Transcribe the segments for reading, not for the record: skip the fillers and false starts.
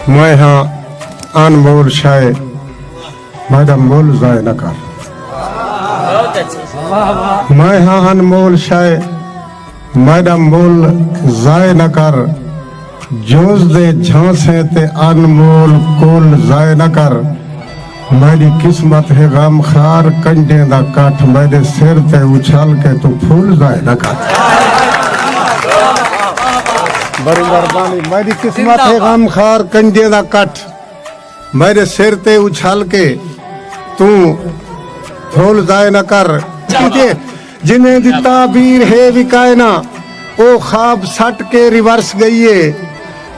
मैं हाँ अनमोल शाय मैडम बोल जाए न कर। मैं हाँ अनमोल शाय मैडम बोल जाए न कर। जोश दे झांसे ते अनमोल कोल जाए न कर। मेरी किस्मत है गम खार कंडे दा काठ मेरे सिर ते उछाल के तू फूल जाए न कर। बड़ी मेहरबानी। मेरी किस्मत है गम खार कंडे दा काठ मेरे सिर ते उछाल के तू फूल जाए न कर। जिन्हें दी ताबीर है विकायना ओ ख्वाब सट के रिवर्स गईए।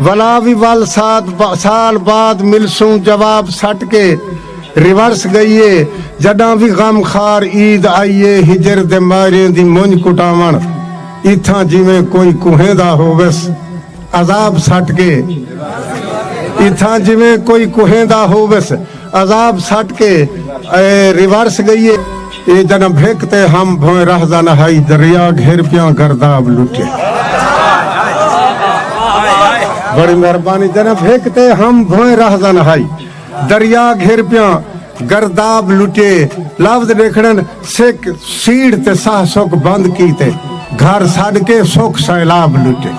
वला भी वल साल बाद मिलसूं जवाब सट के रिवर्स गईए। जडा भी गम खार ईद आईए हिजर दे मारे दी मुंज कुटावण। इथा जिवें कोई कुहेंदा होवस अजाब सट के। इथा जिवें कोई कुहेंदा होवस अजाब सट के रिवर्स गईए। ये जन्म भेकते हम भोए रह जाना है दरिया घेर पिया गर्दाब लुटे। बड़ी मेहरबानी। जन्म भेकते हम भोए रह जाना है दरिया घेर पिया गर्दाब लुटे। लफ्ज देखड़न सिख सीड़ ते साह सुख बंद कीते घर छड़ के सुख सैलाब लुटे।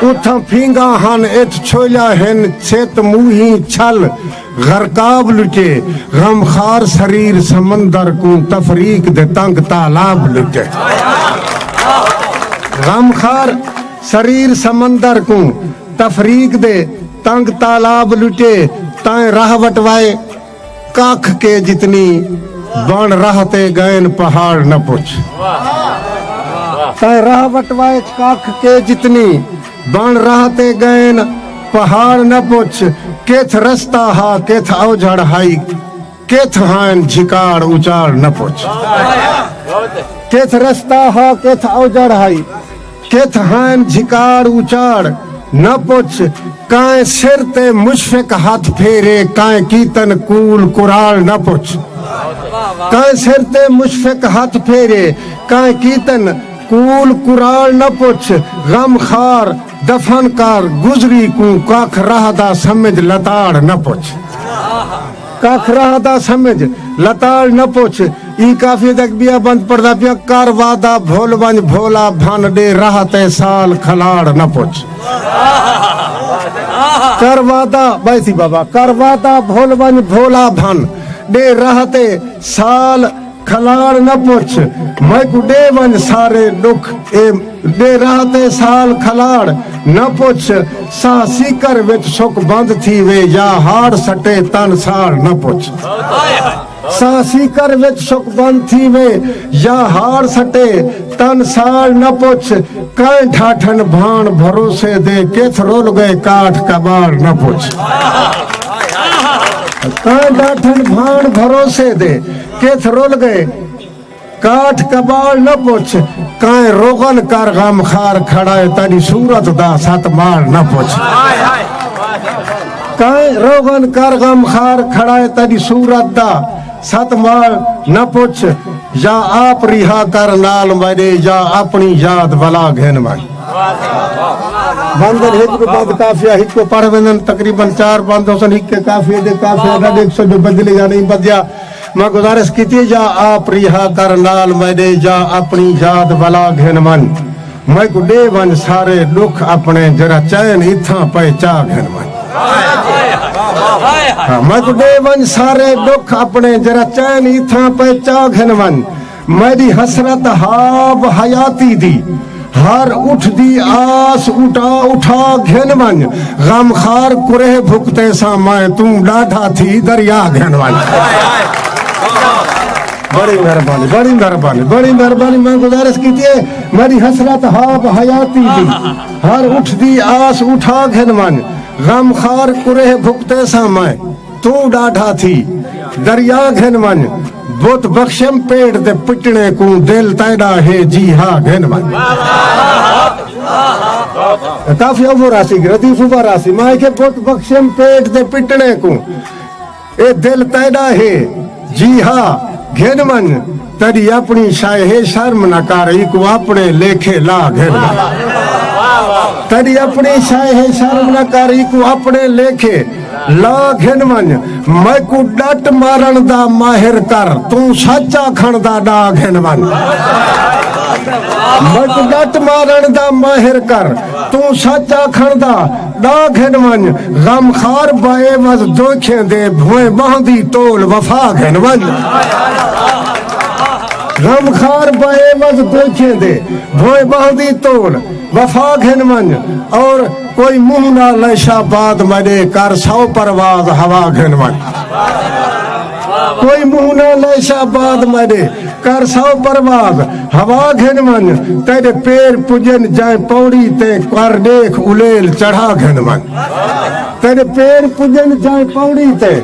उठ फींगा हन इत छोला हन छेत मुही छल गरकाब लुटे। गमखार शरीर समंदर को तफरीक दे तंग तालाब लुटे। गमखार शरीर समंदर को तफरीक दे तंग तालाब लुटे। ताए राह वटवाए काख के जितनी बन रहते गैन पहाड़ न पुछ। ताए राह वटवाए काख के जितनी बन रहते गैन पहाड़ न पुछ। केथ रस्ता हा केथ औजड़ हाई केथ हान झिकार उचाड़ न पुछ। केथ रस्ता हा केथ औजड़ हाई केथ हान झिकार उचाड़ न पुछ। काए सिर ते मुशफिक हाथ फेरे काए कीतन कूल कुराल न पुछ। काए सिर ते मुशफिक हाथ फेरे काए कीतन कूल कुराल न पुछ। गम खार दफन कर गुजरी को काख रहदा समझ लताड़ न पुछ। काख रहदा समझ लताड़ न पुछ। ई काफी तक बिया बंद पड़दा पिया कर वादा भोल बंज भोला भन दे रहते साल खलाड़ न पुछ। कर वादा बैसी बाबा कर वादा भोल बंज भोला भन दे रहते साल खलाड़ न पुछ। मैं को दे बंज सारे दुख ए दे रहते साल खलाड़ न पुछ। सा सीकर विच सुख बंद थी वे या हाड़ सटे तन साड़ न पुछ। सा सीकर विच सुख बंद थी वे या हाड़ सटे तन साड़ न पुछ। कई ठाठन भान भरोसे दे केथ रोल गए काठ कबाड़ न पुछ। कई ठाठन भान भरोसे दे केथ रोल गए काठ कबाड़ न पुछ। काए रोगन कर गम खार खड़ाए तारी सूरत दा सत मार न पुछ। काए रोगन कर गम खार खड़ाए तारी सूरत दा सत मार न पुछ। या आप रिहा कर नाल मेरे या अपनी याद भला घेन माई। बंदन हित को बंद काफिया हित को पढ़ वेंदन तकरीबन 4 बंद होसन हित के काफिया दे काफिया दा 100 जो बदले या नहीं बदया। मैं गुजारिश की थी या आप रिहा कर नाल मेरे या अपनी याद भला घेन मन। मैं को दे वन सारे दुख अपने जरा चैन इथा पहचा घेन मन। मैं को दे वन सारे दुख अपने जरा चैन इथा पहचा घेन मन। मेरी हसरत हाब हयाती दी हर उठ दी आस उठा उठा घेन मन। गम खार कुरे भुगते सा मैं तू डाढ़ा थी दरिया घेन मन। बड़ी मेहरबानी बड़ी मेहरबानी बड़ी मेहरबानी। मैं गुजारिश की थी मेरी हसरत हाब हयाती दी हर उठ दी आस उठा घेन मन। गम खार कुरे भुगते सा मैं तू डाढ़ा थी दरिया घेन मन। बुत बख्शम पेट दे पिटने को दिल तैदा है जी हाँ घेन मन। काफी अबू राशि रतीफ उबा राशि माए के बुत बख्शम पेट दे पिटने को ए दिल तैदा है जी हाँ घेन मन। तरी अपनी शाये शर्म न कर को अपने लेखे ला घेन मन। तेरी अपनी शाह शर्म न करी को अपने लेखे ला घिन मन मैं को डट मारन दा माहिर कर तू सच्चा खण दा डा घिन मन मैं को डट मारन दा माहिर कर तू सच्चा खण दा डा घिन मन गम खार बाए वज दोखे दे भोए बांधी तोल वफा घिन मन गम खार बाए वज दोखे दे भोए बांधी तोल वफा घिन मन और कोई मुंह ना लैशा बाद मरे कर सौ परवाज हवा घिन मन कोई मुंह ना लैशा बाद मरे कर सौ परवाज हवा घिन मन तेरे पैर पुजन जाए पौड़ी ते कर देख उलेल चढ़ा घिन मन तेरे पैर पुजन जाए पौड़ी ते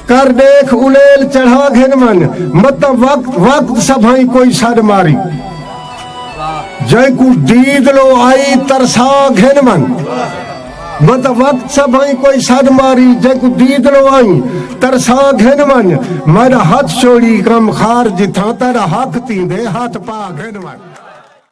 कर देख उलेल चढ़ा घिन मन मत वक्त वक्त सभाई कोई सर मारी जय को दीद लो आई तरसा घिन मन मत वक्त सभाई कोई सद मारी जय को दीद लो आई तरसा घिन मन मेरा हाथ छोड़ी गम खार जिथा तेरा हक तींदे हाथ पा घिन मन।